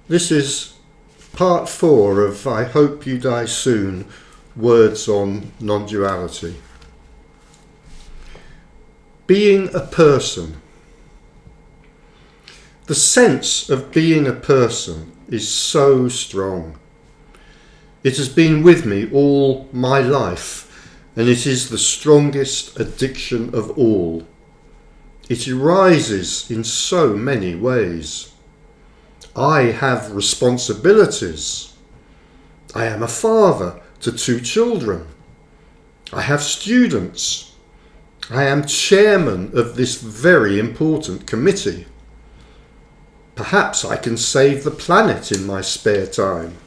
This is part 4 of I Hope You Die Soon, Words on Non-Duality. Being a person. The sense of being a person is so strong. It has been with me all my life, and it is the strongest addiction of all. It arises in so many ways. I have responsibilities. I am a father to 2 children. I have students. I am chairman of this very important committee. Perhaps I can save the planet in my spare time.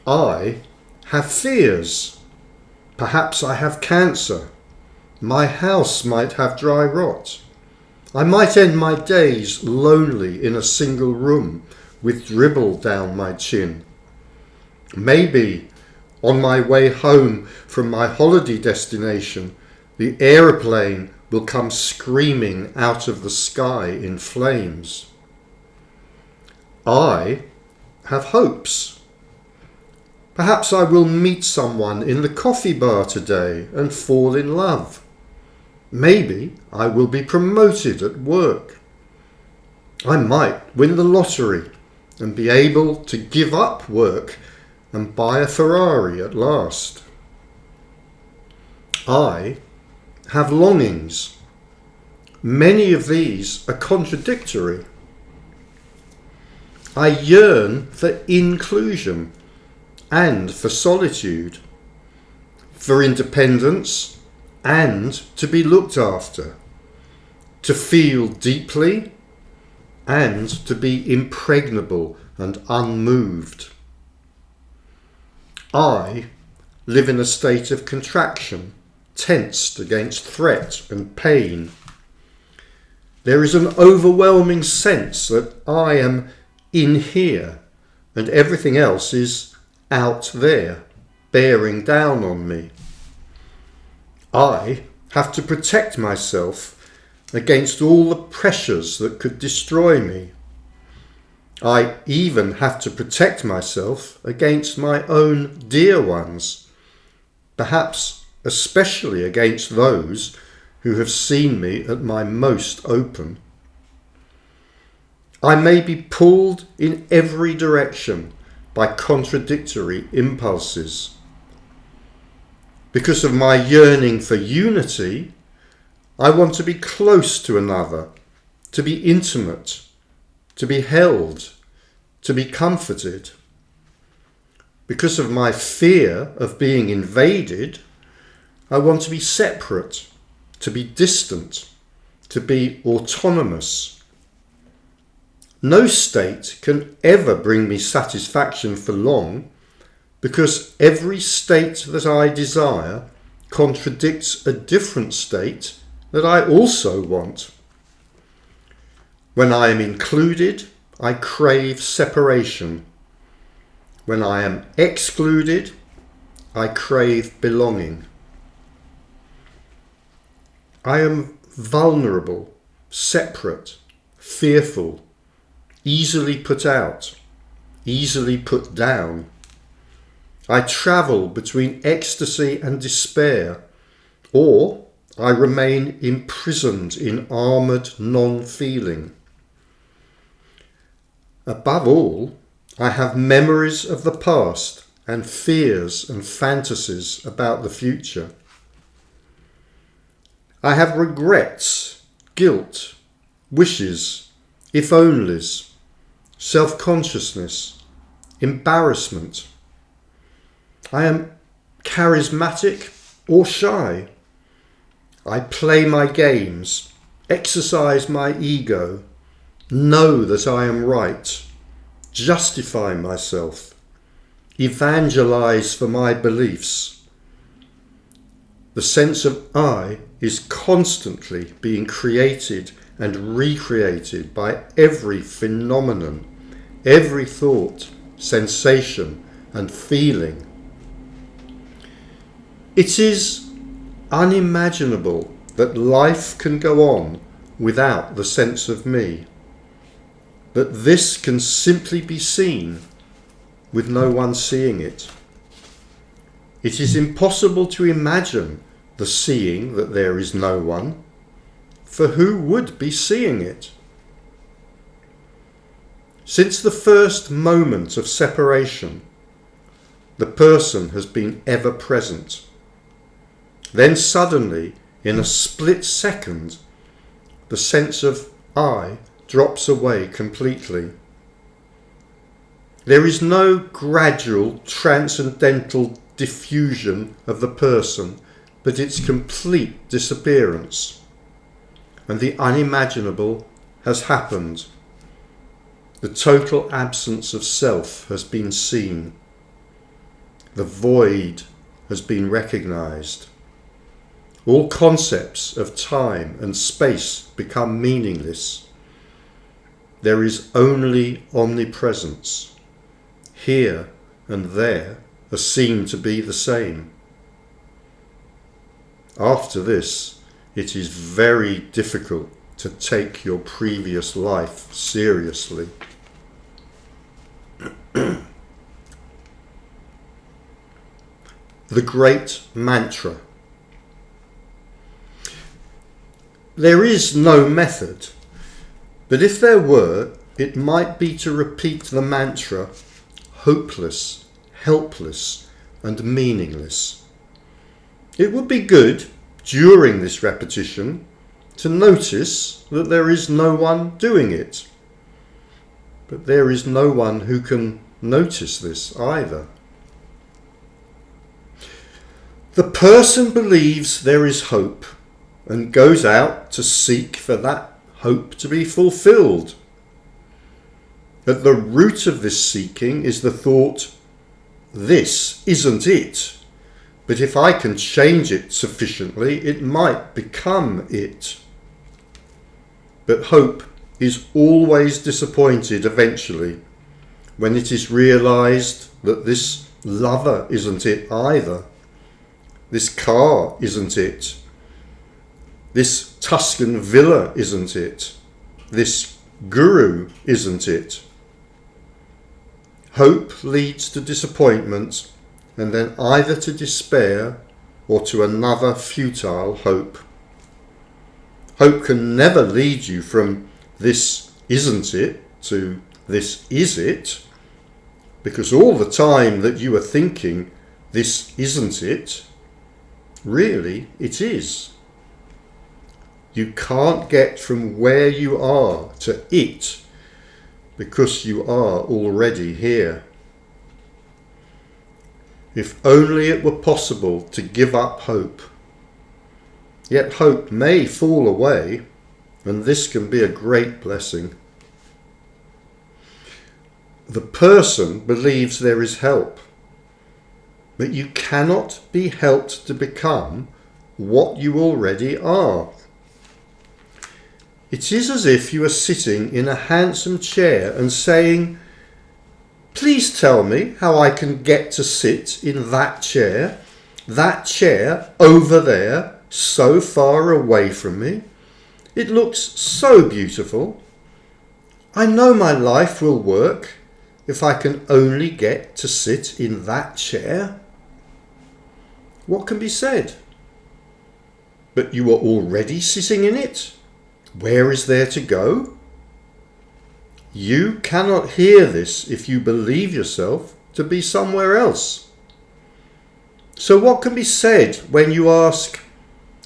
I have fears. Perhaps I have cancer. My house might have dry rot. I might end my days lonely in a single room with dribble down my chin. Maybe on my way home from my holiday destination, the aeroplane will come screaming out of the sky in flames. I have hopes. Perhaps I will meet someone in the coffee bar today and fall in love. Maybe I will be promoted at work. I might win the lottery and be able to give up work and buy a Ferrari at last. I have longings. Many of these are contradictory. I yearn for inclusion and for solitude, for independence and to be looked after, to feel deeply and to be impregnable and unmoved. I live in a state of contraction, tensed against threat and pain. There is an overwhelming sense that I am in here and everything else is out there, bearing down on me. I have to protect myself against all the pressures that could destroy me. I even have to protect myself against my own dear ones, perhaps especially against those who have seen me at my most open. I may be pulled in every direction by contradictory impulses. Because of my yearning for unity, I want to be close to another, to be intimate, to be held, to be comforted. Because of my fear of being invaded, I want to be separate, to be distant, to be autonomous. No state can ever bring me satisfaction for long, because every state that I desire contradicts a different state that I also want. When I am included, I crave separation. When I am excluded, I crave belonging. I am vulnerable, separate, fearful, easily put out, easily put down. I travel between ecstasy and despair, or I remain imprisoned in armoured non-feeling. Above all, I have memories of the past and fears and fantasies about the future. I have regrets, guilt, wishes, if-onlys, self-consciousness, embarrassment. I am charismatic or shy. I play my games, exercise my ego, know that I am right, justify myself, evangelize for my beliefs. The sense of I is constantly being created and recreated by every phenomenon, every thought, sensation and feeling. It is unimaginable that life can go on without the sense of me. that this can simply be seen with no one seeing it. It is impossible to imagine the seeing that there is no one, for who would be seeing it? Since the first moment of separation, the person has been ever present. Then suddenly, in a split second, the sense of I drops away completely. There is no gradual transcendental diffusion of the person, but its complete disappearance. And the unimaginable has happened. The total absence of self has been seen. The void has been recognized. All concepts of time and space become meaningless. There is only omnipresence. Here and there are seen to be the same. After this, it is very difficult to take your previous life seriously. The great mantra. There is no method, but if there were, it might be to repeat the mantra, hopeless, helpless, and meaningless. It would be good, during this repetition, to notice that there is no one doing it. But there is no one who can notice this either. The person believes there is hope and goes out to seek for that hope to be fulfilled. At the root of this seeking is the thought, this isn't it, but if I can change it sufficiently, it might become it. But hope is always disappointed eventually when it is realized that this lover isn't it either. This car isn't it. This Tuscan villa isn't it. This guru isn't it. Hope leads to disappointment and then either to despair or to another futile hope. Hope can never lead you from this isn't it to this is it, because all the time that you are thinking this isn't it, really it is. You can't get from where you are to it because you are already here. If only it were possible to give up hope. Yet hope may fall away, and this can be a great blessing. The person believes there is help, but you cannot be helped to become what you already are. It is as if you are sitting in a handsome chair and saying, please tell me how I can get to sit in that chair over there, so far away from me. It looks so beautiful. I know my life will work if I can only get to sit in that chair. What can be said? But you are already sitting in it. Where is there to go? You cannot hear this if you believe yourself to be somewhere else. So what can be said when you ask,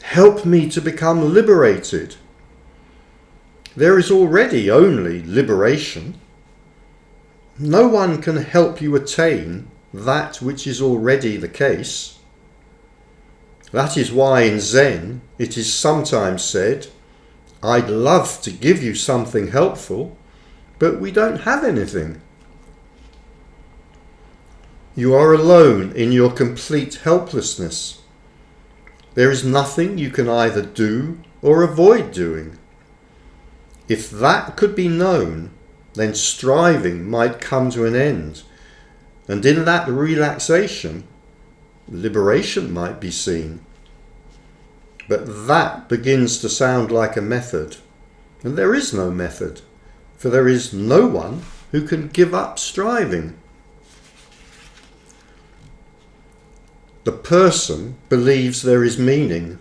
help me to become liberated? There is already only liberation. No one can help you attain that which is already the case. That is why in Zen it is sometimes said, I'd love to give you something helpful, but we don't have anything. You are alone in your complete helplessness. There is nothing you can either do or avoid doing. If that could be known, then striving might come to an end, and in that relaxation, liberation might be seen. But that begins to sound like a method, and there is no method. for there is no one who can give up striving. The person believes there is meaning,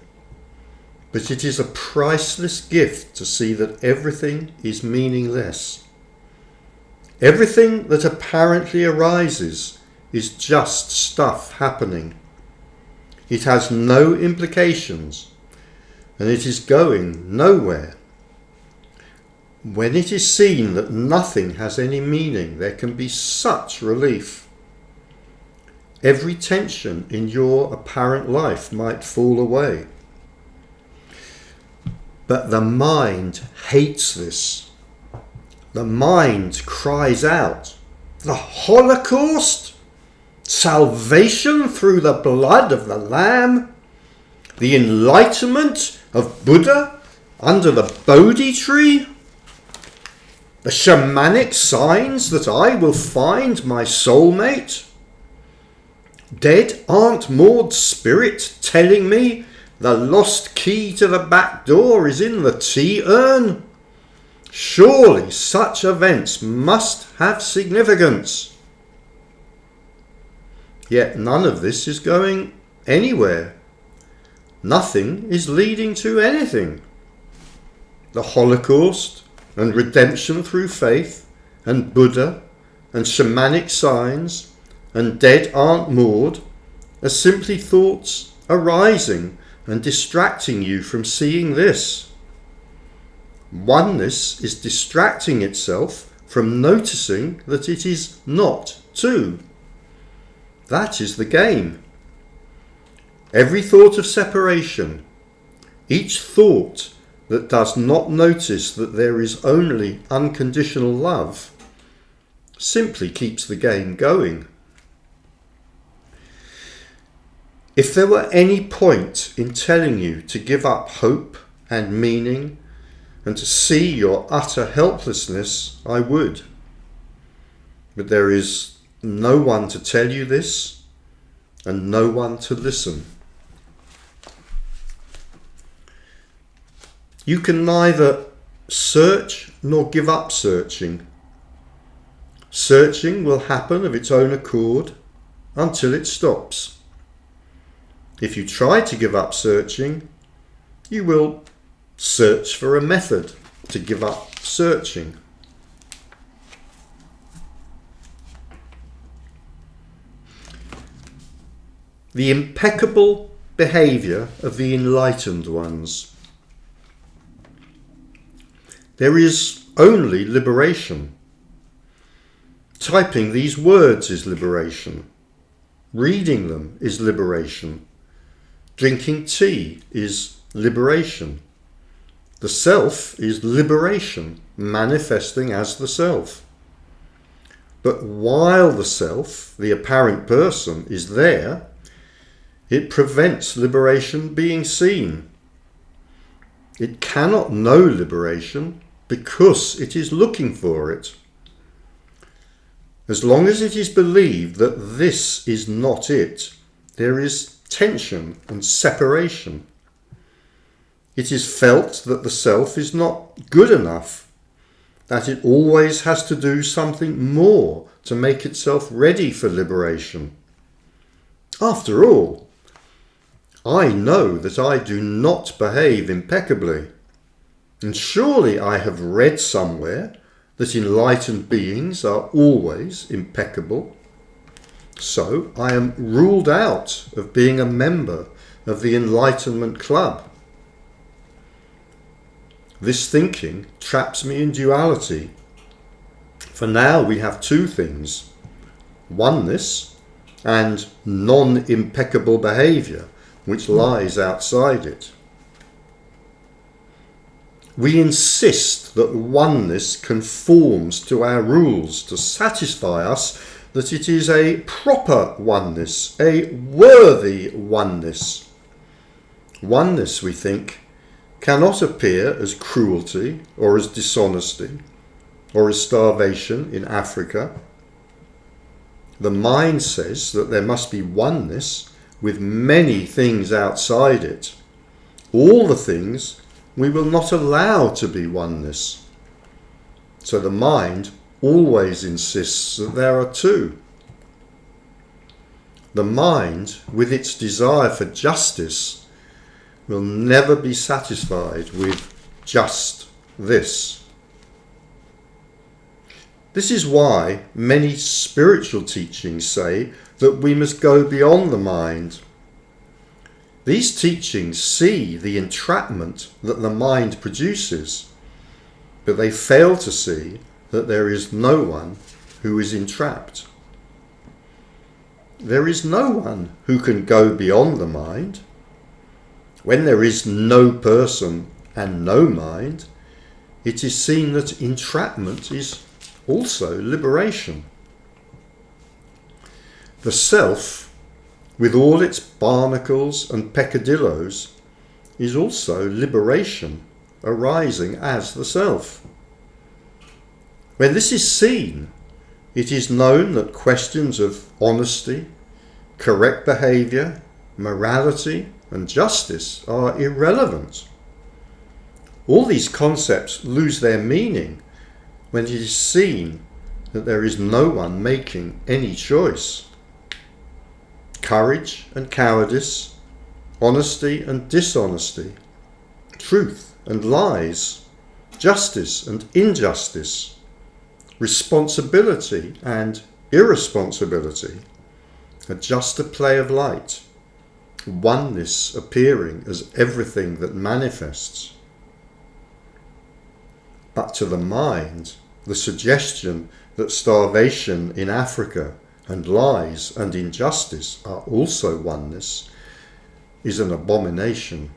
but it is a priceless gift to see that everything is meaningless. Everything that apparently arises is just stuff happening. It has no implications, and it is going nowhere. When it is seen that nothing has any meaning, there can be such relief. Every tension in your apparent life might fall away. But the mind hates this. The mind cries out, "The Holocaust? Salvation through the blood of the Lamb? The enlightenment of Buddha under the Bodhi tree? The shamanic signs that I will find my soulmate? Dead Aunt Maud's spirit telling me the lost key to the back door is in the tea urn? Surely such events must have significance." Yet none of this is going anywhere. Nothing is leading to anything. The Holocaust and redemption through faith and Buddha and shamanic signs and dead Aunt Maud are simply thoughts arising and distracting you from seeing this. Oneness is distracting itself from noticing that it is not two. That is the game. Every thought of separation, each thought that does not notice that there is only unconditional love, simply keeps the game going. If there were any point in telling you to give up hope and meaning and to see your utter helplessness, I would. But there is no one to tell you this and no one to listen. You can neither search nor give up searching. Searching will happen of its own accord until it stops. If you try to give up searching, you will search for a method to give up searching. The impeccable behaviour of the enlightened ones. There is only liberation. Typing these words is liberation. Reading them is liberation. Drinking tea is liberation. The self is liberation, manifesting as the self. But while the self, the apparent person, is there, it prevents liberation being seen. It cannot know liberation because it is looking for it. As long as it is believed that this is not it, there is tension and separation. It is felt that the self is not good enough, that it always has to do something more to make itself ready for liberation. After all, I know that I do not behave impeccably, and surely I have read somewhere that enlightened beings are always impeccable. So I am ruled out of being a member of the Enlightenment Club. This thinking traps me in duality. For now we have two things, oneness and non-impeccable behaviour, which lies outside it. We insist that oneness conforms to our rules to satisfy us that it is a proper oneness, a worthy oneness. Oneness, we think, cannot appear as cruelty or as dishonesty or as starvation in Africa. The mind says that there must be oneness with many things outside it, all the things we will not allow to be oneness. So the mind always insists that there are two. The mind, with its desire for justice, will never be satisfied with just this. This is why many spiritual teachings say that we must go beyond the mind. These teachings see the entrapment that the mind produces, but they fail to see that there is no one who is entrapped. There is no one who can go beyond the mind. When there is no person and no mind, it is seen that entrapment is also liberation. The self, with all its barnacles and peccadilloes, is also liberation arising as the self. When this is seen, it is known that questions of honesty, correct behaviour, morality and justice are irrelevant. All these concepts lose their meaning when it is seen that there is no one making any choice. Courage and cowardice, honesty and dishonesty, truth and lies, justice and injustice, responsibility and irresponsibility are just a play of light, oneness appearing as everything that manifests. But to the mind, the suggestion that starvation in Africa and lies and injustice are also oneness is an abomination.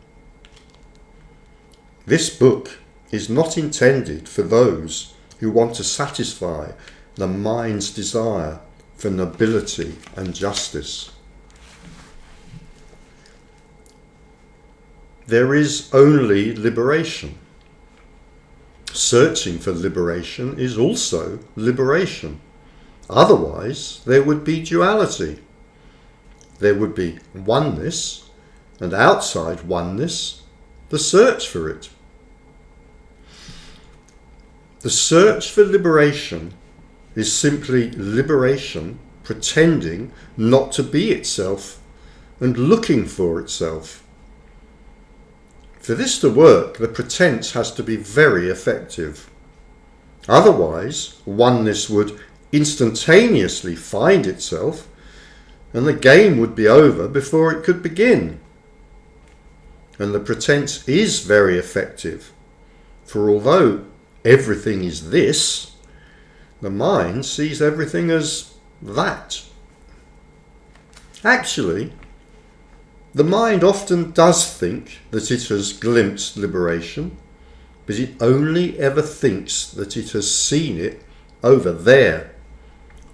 This book is not intended for those who want to satisfy the mind's desire for nobility and justice. There is only liberation. Searching for liberation is also liberation. Otherwise, there would be duality. There would be oneness, and outside oneness, the search for it. The search for liberation is simply liberation pretending not to be itself and looking for itself. For this to work, the pretense has to be very effective. Otherwise, oneness would instantaneously find itself, and the game would be over before it could begin. And the pretense is very effective, for although everything is this, the mind sees everything as that. Actually, the mind often does think that it has glimpsed liberation, but it only ever thinks that it has seen it over there,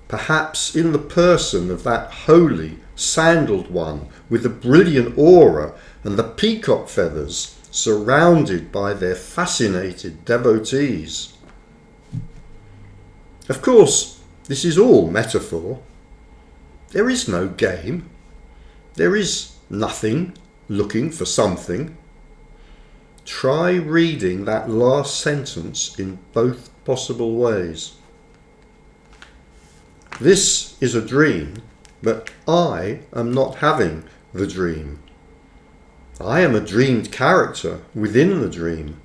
perhaps in the person of that holy, sandaled one with the brilliant aura and the peacock feathers, surrounded by their fascinated devotees. Of course, this is all metaphor. There is no game. There is nothing looking for something. Try reading that last sentence in both possible ways. This is a dream, but I am not having the dream. I am a dreamed character within the dream.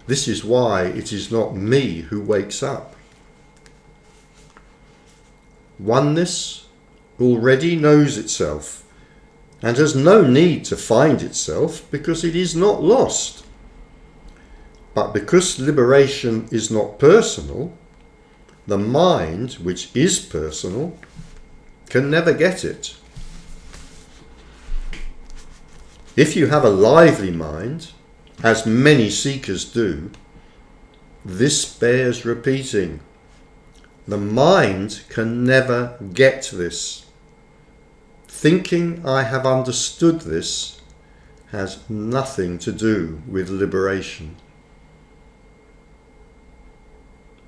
This is why it is not me who wakes up. Oneness already knows itself and has no need to find itself because it is not lost. But because liberation is not personal, the mind, which is personal, can never get it. If you have a lively mind, as many seekers do, this bears repeating. The mind can never get this. Thinking I have understood this has nothing to do with liberation.